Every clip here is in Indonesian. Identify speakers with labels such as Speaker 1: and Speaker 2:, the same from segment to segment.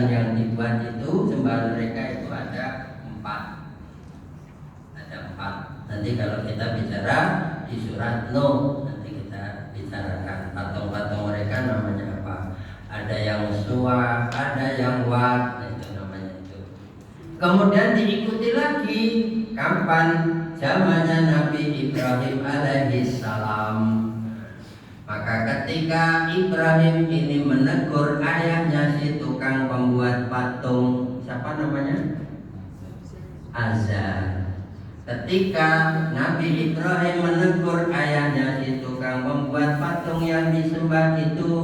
Speaker 1: sembahan yang dibuat itu, sembahan mereka itu ada 4. Nanti kalau kita bicara di surat Nuh, nanti kita bicarakan patung-patung mereka namanya apa. Ada yang Suwa, ada yang Wat, itu namanya itu. Kemudian diikuti lagi kapan zamannya Nabi Ibrahim alaihissalam. Maka ketika Ibrahim ini menegur ayahnya si tukang pembuat patung, siapa namanya? Azar. Ketika Nabi Ibrahim menegur ayahnya si tukang pembuat patung yang disembah itu,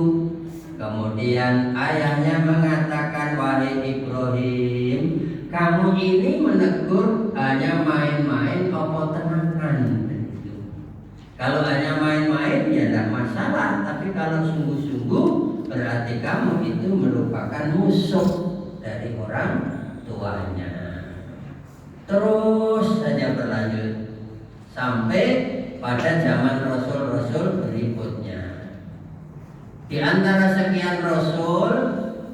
Speaker 1: kemudian ayahnya mengatakan, wahai Ibrahim, kamu ini menegur hanya main-main apa tenangan? Kalau hanya main-main ya tidak masalah, tapi kalau sungguh-sungguh berarti kamu itu merupakan musuh dari orang tuanya. Terus saja berlanjut sampai pada zaman Rasul-Rasul berikutnya. Di antara sekian Rasul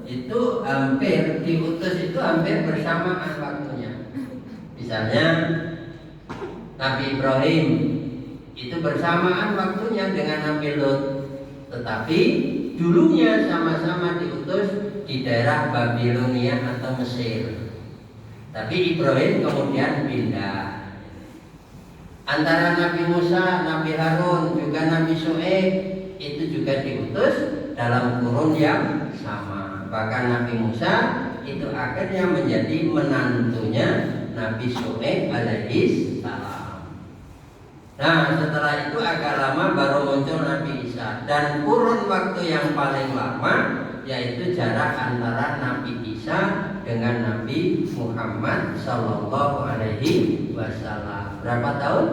Speaker 1: itu hampir diutus itu hampir bersamaan waktunya. Misalnya Nabi Ibrahim itu bersamaan waktunya dengan Nabi Lut, tetapi dulunya sama-sama diutus di daerah Babilonia atau Mesir. Tapi Ibrahim kemudian pindah. Antara Nabi Musa, Nabi Harun, juga Nabi Syuaib itu juga diutus dalam kurun yang sama. Bahkan Nabi Musa itu akhirnya menjadi menantunya Nabi Syuaib alaihissalam. Nah, setelah itu agak lama baru muncul Nabi Isa. Dan kurun waktu yang paling lama yaitu jarak antara Nabi Isa dengan Nabi Muhammad Sallallahu Alaihi Wasallam. Berapa tahun?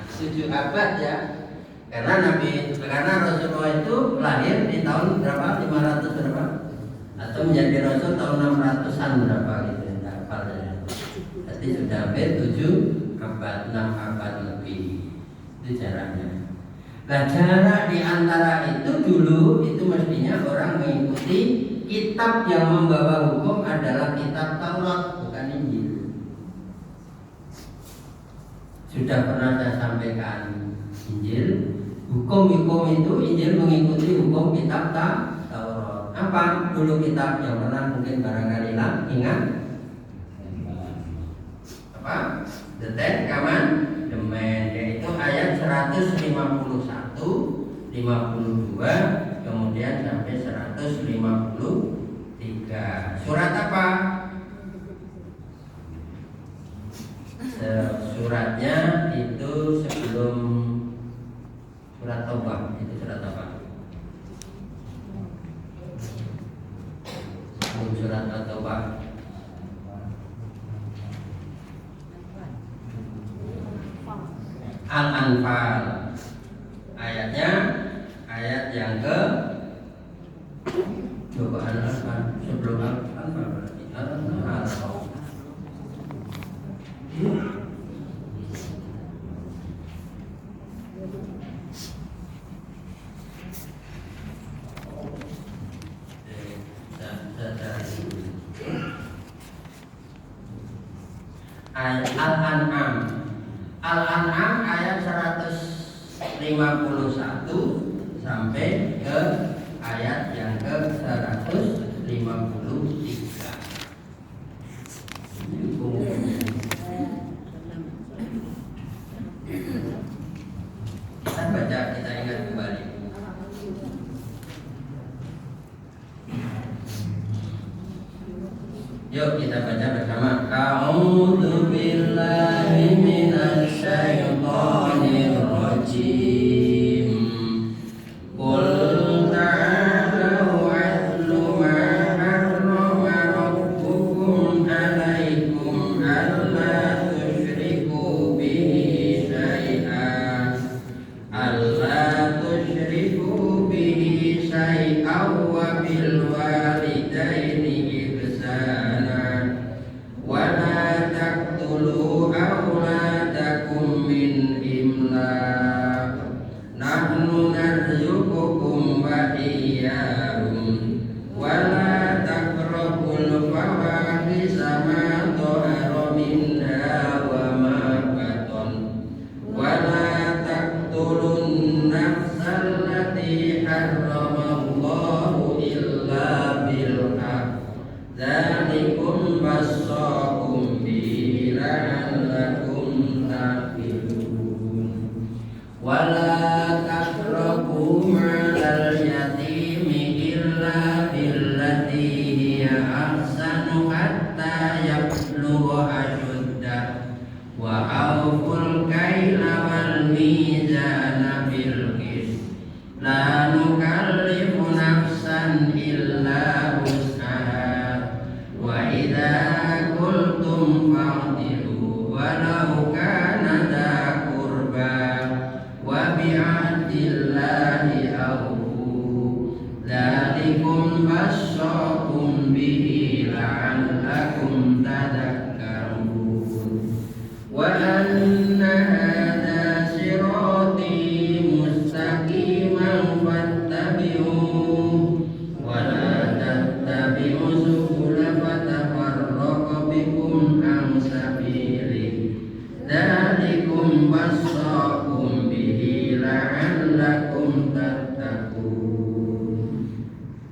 Speaker 1: 7 abad ya. Karena Rasulullah itu lahir di tahun berapa? 500 berapa? Atau menjadi Rasul tahun 600-an berapa gitu? Tidak hafal ya. Berarti sudah hampir 7 abad, 6 abad lebih. Itu jaraknya. Nah, jarak di antara itu dulu itu mestinya orang mengikuti kitab yang membawa hukum adalah kitab Taurat, bukan Injil. Sudah pernah saya sampaikan Injil, hukum-hukum itu Injil mengikuti hukum kitab Taurat. Apa dulu kitab yang pernah mungkin barangkali ingat? Apa? The Ten Commandments, yaitu ayat 151, 52, kemudian sampai 153. Surat apa? Suratnya itu sebelum surat Taubah. Itu surat apa? Sebelum surat Taubah. Al-Anfal. Ayatnya ayat yang ke coba Al-Anfal sebelum Al-Anfal berarti Al-Anfal. Al-An'am. Al-An'am ayat 151 sampai ke ayat yang ke 153. Kita baca, kita ingat kembali. Yuk kita baca bersama. A'udzu billahi minasy syaithanir rajim. Qul ta'alu atlu ma harrama rabbukum 'alaikum alla tusyriku bihi syai'an. Alla tusyriku bihi syai'an wa bil walidaini wala taqtulu awladakum min imlaq nahnu narzuqukum wa iyyahum wal hatta yablugha ashuddah wa awful kaila wal mizana bil qist la nukallifu nafsan illa wus'aha wa idza qultum fa'dilu walau kana dha qurba wa bi'ahdillahi awfu dzalikum wassaqum bihi la'allakum tadhakkarun wa anna hadza sirati mustaqiman fattabi'uhu wa la tattabi'u subula fatafarraqa bikum an sabilihi dzalikum wassaqum bihi la'allakum tattaqun.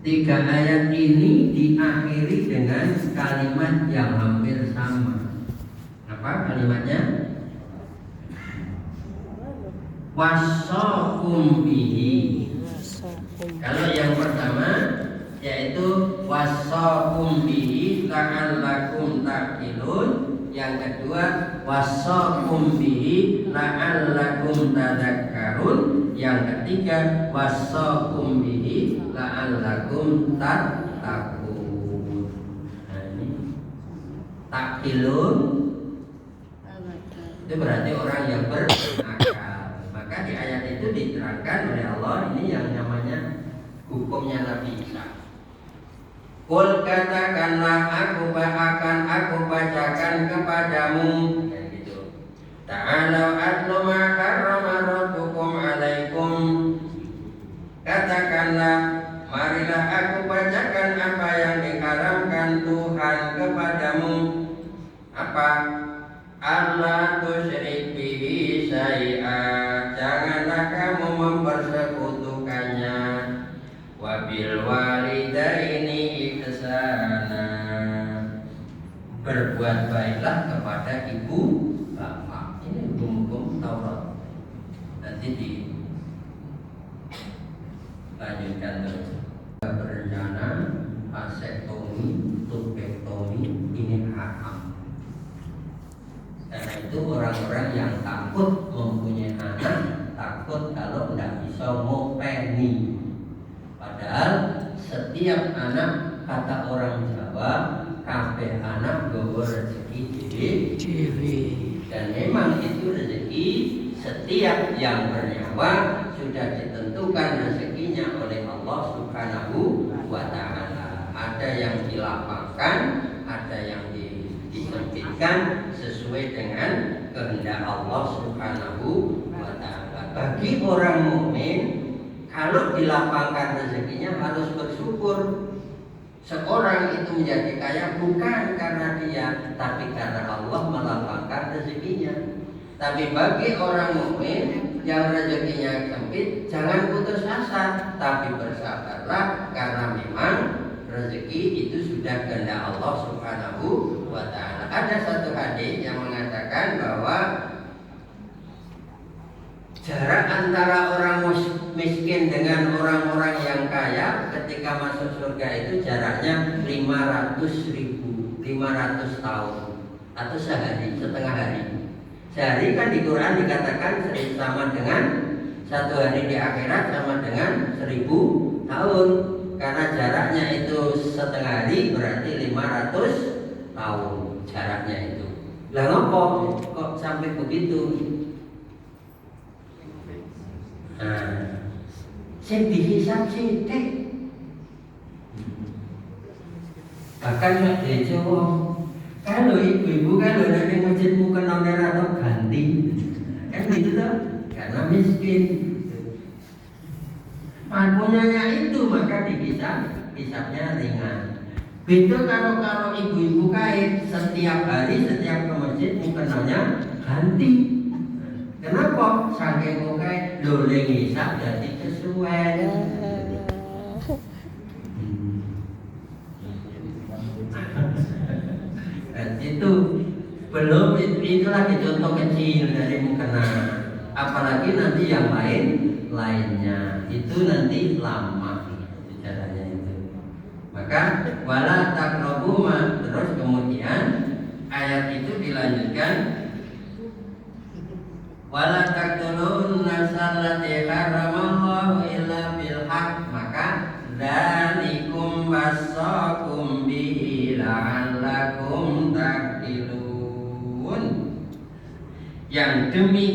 Speaker 1: Tiga ayat ini diakhiri dengan kalimat yang hampir sama. Apa kalimatnya? Wassaqum bihi. Kalau yang pertama yaitu wassaqum bihi la'allakum taqilun. Yang kedua wassaqum bihi la'allakum tadhakkarun. Yang ketiga wassaqum bihi la'allakum tattaqun. Nah, ini taqilun itu berarti orang yang berakal. Maka di ayat itu diterangkan oleh Allah ini yang namanya hukumnya Nabi Isa. Qul katakanlah aku bacakan kepadamu kayak gitu. Ta'alau atlu ma harrama rabbukum alaikum. Katakanlah marilah aku bacakan apa yang diharamkan Tuhan kepadamu. Apa? Allah tusyrik bihi syai'a. Janganlah kamu mempersekutukannya. Wabil walidaini ihsana. Berbuat baiklah kepada ibu bapak. Ini hukum Taurat. Nanti dilanjutkan terus. Berencana vasektomi, tubektomi ini haram. Karena itu orang-orang yang takut mempunyai anak, takut kalau tidak bisa ngopeni. Padahal setiap anak, kata orang Jawa, kabeh anak gowo rezeki dhewe. Dan memang itu rezeki setiap yang bernyawa sudah ditentukan rezekinya oleh Allah Subhanahu wa taala. Ada yang dilapangkan, ada yang disempitkan sesuai dengan kehendak Allah Subhanahu wa taala. Bagi orang mukmin, kalau dilapangkan rezekinya harus bersyukur. Seorang itu menjadi kaya bukan karena dia, tapi karena Allah melapangkan rezekinya. Tapi bagi orang mukmin yang rezekinya sempit, jangan putus asa, tapi bersabarlah karena memang rezeki itu sudah kehendak Allah Subhanahu wa taala. Ada satu hadis yang mengatakan bahwa jarak antara orang miskin dengan orang-orang yang kaya ketika masuk surga itu jaraknya 500 tahun atau sehari, setengah hari. Sehari kan di Quran dikatakan sama dengan satu hari di akhirat sama dengan 1000 tahun. Karena jaraknya itu setengah hari berarti 500 tahun jaraknya itu. Lah ngopo kok sampai begitu? Nah, sing dihisab sithik. Bahkan nek Jawa, kalau ibu-ibu kalau dari masjidmu kena merah atau ganti, kan gitu toh? Karena miskin. Mampunya itu maka hisabnya ringan. Beda kalau ibu-ibu kait setiap hari setiap ke masjid mukenanya ganti. Kenapa? Saking kaya doling hisab jadi kesuwen. Dan itu belum itu lagi contoh kecil dari mukena. Apalagi nanti yang lainnya itu nanti lama caranya itu. Maka wala taqrabu terus dilanjutkan, wala taqtulun nafsal lati haramallahu illa bil haqq, maka dzalikum wasaqum bihi la'allakum taqilun. Yang demikian